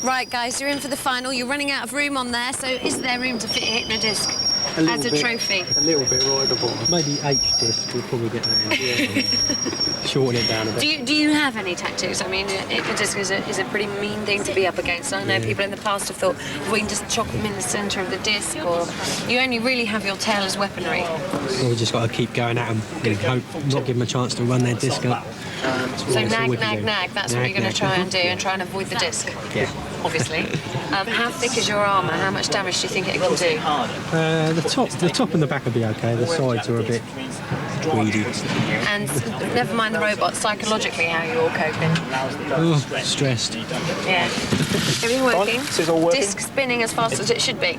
Right, guys, you're in for the final. You're running out of room on there, so is there room to fit a Hypno-Disc as a trophy? A little bit rideable. Maybe H-Disc, we'll probably get that in. Yeah. Shorten it down a bit. Do you have any tactics? I mean, Hypno-Disc is a pretty mean thing to be up against. I know people in the past have thought, if we can just chop them in the centre of the disc, or you only really have your tail as weaponry. Well, we've just got to keep going at them and hope not give them a chance to run their disc up. So nag, that's what you're going to try and do, and try and avoid the disc. Yeah. Obviously. How thick is your armour? How much damage do you think it can do? The top and the back will be okay. The sides are a bit weedy. And never mind the robot, psychologically, how are you all coping? Oh, stressed. Yeah. Everything working? So it's all working? Disc spinning as fast as it should be?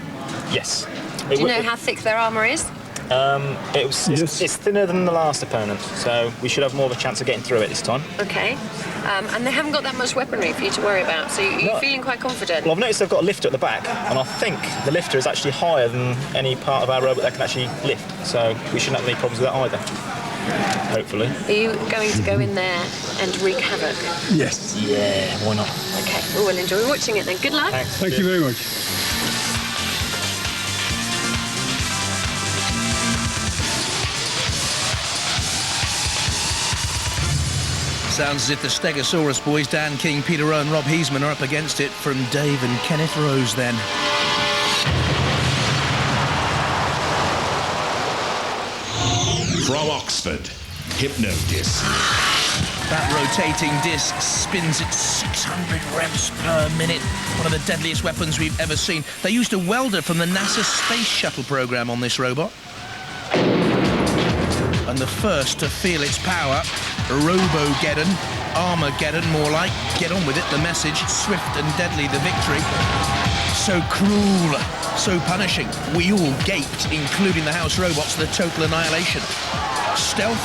Yes. Do you know how thick their armour is? It's thinner than the last opponent, so we should have more of a chance of getting through it this time. Okay. And they haven't got that much weaponry for you to worry about, so you're feeling quite confident? Well, I've noticed they've got a lifter at the back, and I think the lifter is actually higher than any part of our robot that can actually lift, so we shouldn't have any problems with that either. Hopefully. Are you going to go in there and wreak havoc? Yes. Yeah, why not? Okay, well, we'll enjoy watching it then. Good luck. Thanks. Thank you very much. Sounds as if the Steg-O-Saw-Us boys, Dan King, Peter Rowe and Rob Heisman, are up against it. From Dave and Kenneth Rose then. From Oxford, Hypno-Disc. That rotating disc spins at 600 revs per minute. One of the deadliest weapons we've ever seen. They used a welder from the NASA Space Shuttle program on this robot. And the first to feel its power, Robogeddon, Armageddon more like. Get on with it, the message, swift and deadly the victory. So cruel, so punishing. We all gaped, including the house robots, the total annihilation. Stealth,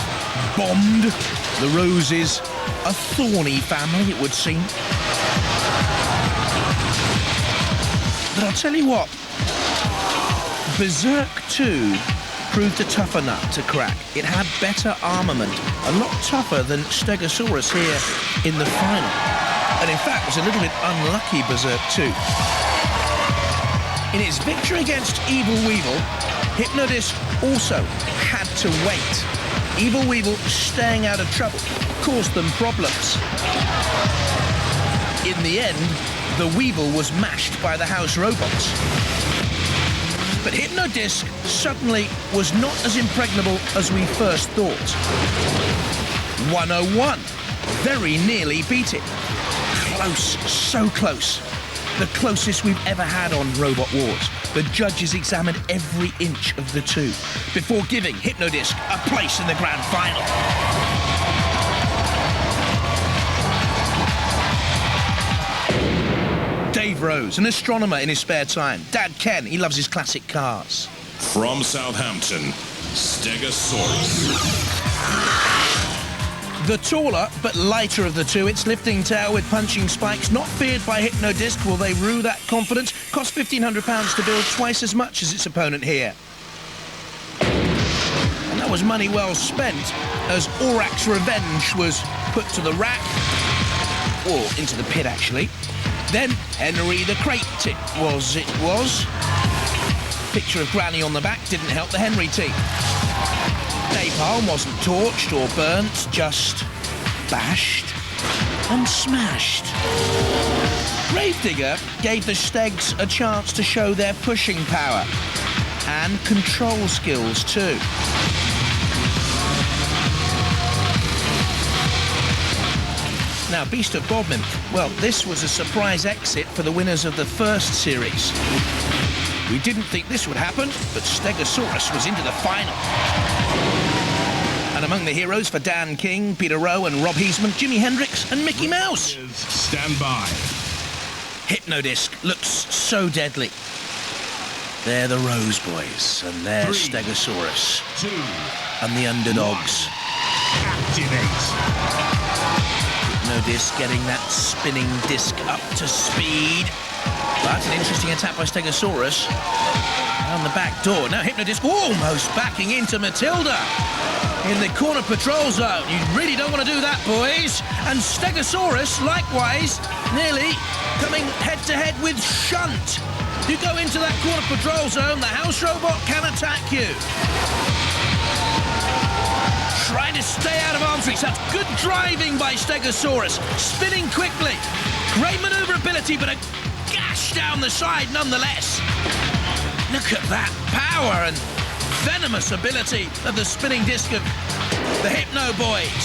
bombed. The Roses, a thorny family, it would seem. But I'll tell you what, Berserk 2 proved a tougher nut to crack. It had better armament, a lot tougher than Steg-O-Saw-Us here in the final. And in fact, was a little bit unlucky, Berserk 2. In its victory against Evil Weevil, Hypno-Disc also had to wait. Evil Weevil, staying out of trouble, caused them problems. In the end, the Weevil was mashed by the house robots. But Hypno-Disc suddenly was not as impregnable as we first thought. 101. Very nearly beat it. Close, so close. The closest we've ever had on Robot Wars. The judges examined every inch of the two before giving Hypno-Disc a place in the grand final. Dave Rose, an astronomer in his spare time. Dad Ken, he loves his classic cars. From Southampton, Steg-O-Saw-Us. The taller but lighter of the two, its lifting tail with punching spikes, not feared by Hypno-Disc. Will they rue that confidence? Cost £1,500 to build, twice as much as its opponent here. And that was money well spent, as Aurak's revenge was put to the rack, or into the pit actually. Then Henry the Crate it was. Picture of Granny on the back didn't help the Henry team. Napalm wasn't torched or burnt, just bashed and smashed. Gravedigger gave the Stegs a chance to show their pushing power and control skills too. Now, Beast of Bodmin, well, this was a surprise exit for the winners of the first series. We didn't think this would happen, but Steg-O-Saw-Us was into the final. And among the heroes for Dan King, Peter Rowe and Rob Heisman, Jimi Hendrix and Mickey Mouse. Stand by. Hypno-Disc looks so deadly. They're the Rose Boys, and they're Steg-O-Saw-Us. 2. And the underdogs. Activate. Hypno-Disc getting that spinning disc up to speed. But an interesting attack by Steg-O-Saw-Us. On the back door. Now Hypno-Disc almost backing into Matilda in the corner patrol zone. You really don't want to do that, boys. And Steg-O-Saw-Us, likewise, nearly coming head-to-head with Shunt. You go into that corner patrol zone, the house robot can attack you. Trying to stay out of arm's reach. That's good driving by Steg-O-Saw-Us. Spinning quickly. Great manoeuvrability, but a gash down the side nonetheless. Look at that power and venomous ability of the spinning disc of the Hypno boys.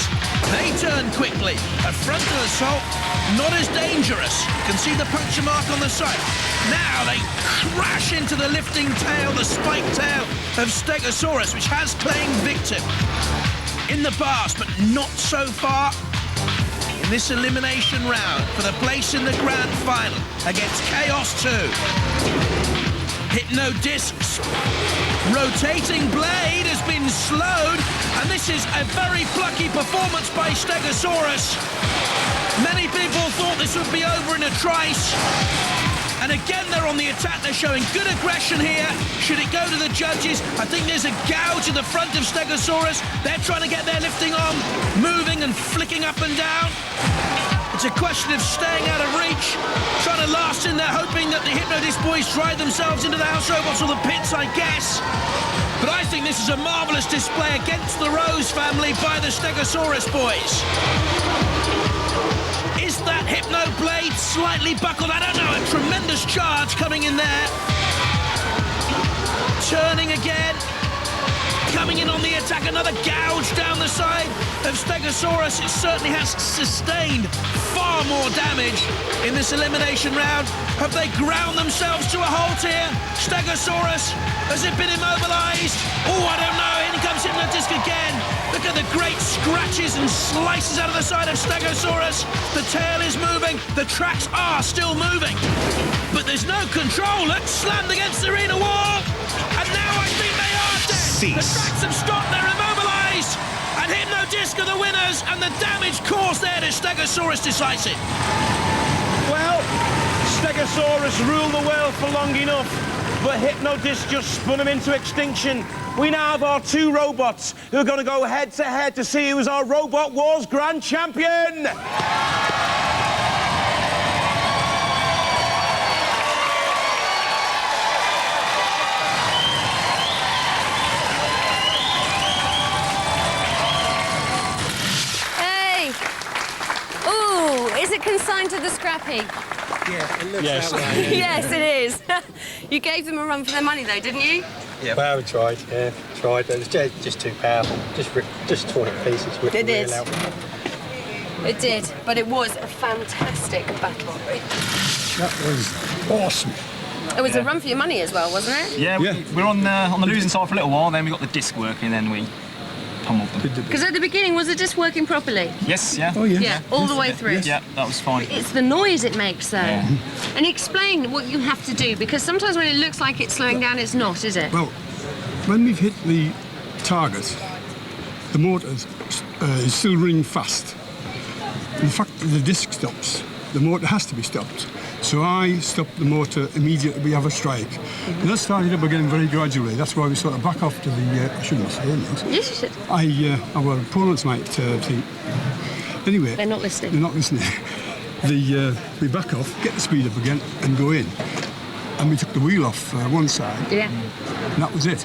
They turn quickly. A frontal assault, not as dangerous. You can see the puncture mark on the side. Now they crash into the lifting tail, the spiked tail of Steg-O-Saw-Us, which has claimed victim in the past, but not so far in this elimination round for the place in the grand final against Chaos 2. Hypno-Disc's rotating blade has been slowed, and this is a very plucky performance by Steg-O-Saw-Us. Many people thought this would be over in a trice, and again they're on the attack. They're showing good aggression here. Should it go to the judges? I think there's a gouge at the front of Steg-O-Saw-Us. They're trying to get their lifting arm moving and flicking up and down. It's a question of staying out of reach, trying to last in there, hoping that the Hypno-Disc boys drive themselves into the house robots or the pits, I guess. But I think this is a marvellous display against the Rose family by the Steg-O-Saw-Us boys. Is that Hypno blade slightly buckled? I don't know. A tremendous charge coming in there. Turning again. Coming in on the attack, another gouge down the side of Steg-O-Saw-Us. It certainly has sustained far more damage in this elimination round. Have they ground themselves to a halt here? Steg-O-Saw-Us, has it been immobilised? Oh, I don't know. In comes Hypno-Disc again. Look at the great scratches and slices out of the side of Steg-O-Saw-Us. The tail is moving. The tracks are still moving. But there's no control. It's slammed against the arena wall. And now I think they are dead. The tracks have stopped. They're immobilised. And Hypno-Disc are the winners. And the damage caused there to Steg-O-Saw-Us decides it. Well, Steg-O-Saw-Us ruled the world for long enough, but Hypno-Disc just spun them into extinction. We now have our two robots who are going to go head-to-head to see who is our Robot Wars Grand Champion. Hey! Ooh, is it consigned to the scrappy? Yeah, it looks that way. Yes, it is. You gave them a run for their money, though, didn't you? Yeah, well, we tried, but it was just too powerful. Just torn it to pieces. It did. It did, but it was a fantastic battle. That was awesome. It was a run for your money as well, wasn't it? Yeah, we were on the losing side for a little while, then we got the disc working, and then we pummeled them. Because at the beginning, was it just working properly? Yes, yeah. Oh, yeah. Yeah, all the way through. Yeah, that was fine. It's the noise it makes, though. Yeah. And explain what you have to do, because sometimes when it looks like it's slowing down, it's not, is it? Well, when we've hit the target, the motor is still running fast. And the fact that the disc stops, the motor has to be stopped. So I stopped the motor immediately we have a strike. And that started up again very gradually. That's why we sort of back off to the, I shouldn't say anything. Yes, you should. Our opponents might think. Anyway. They're not listening. They're not listening. We back off, get the speed up again and go in. And we took the wheel off one side. Yeah. And that was it.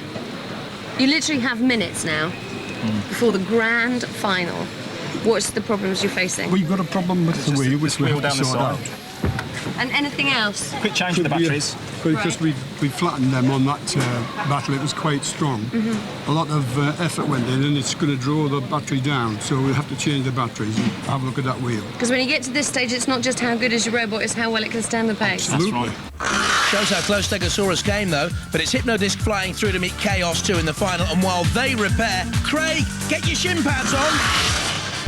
You literally have minutes now before the grand final. What's the problems you're facing? We've got a problem with the wheel, which we have to sort out. And anything else? Quick change to the batteries. Because we flattened them on that battle, it was quite strong. A lot of effort went in, and it's going to draw the battery down, so we'll have to change the batteries and have a look at that wheel. Because when you get to this stage, it's not just how good is your robot, it's how well it can stand the pace. Absolutely. That's right. Shows how close Steg-O-Saw-Us came, though, but it's Hypno-Disc flying through to meet Chaos 2 in the final, and while they repair, Craig, get your shin pads on.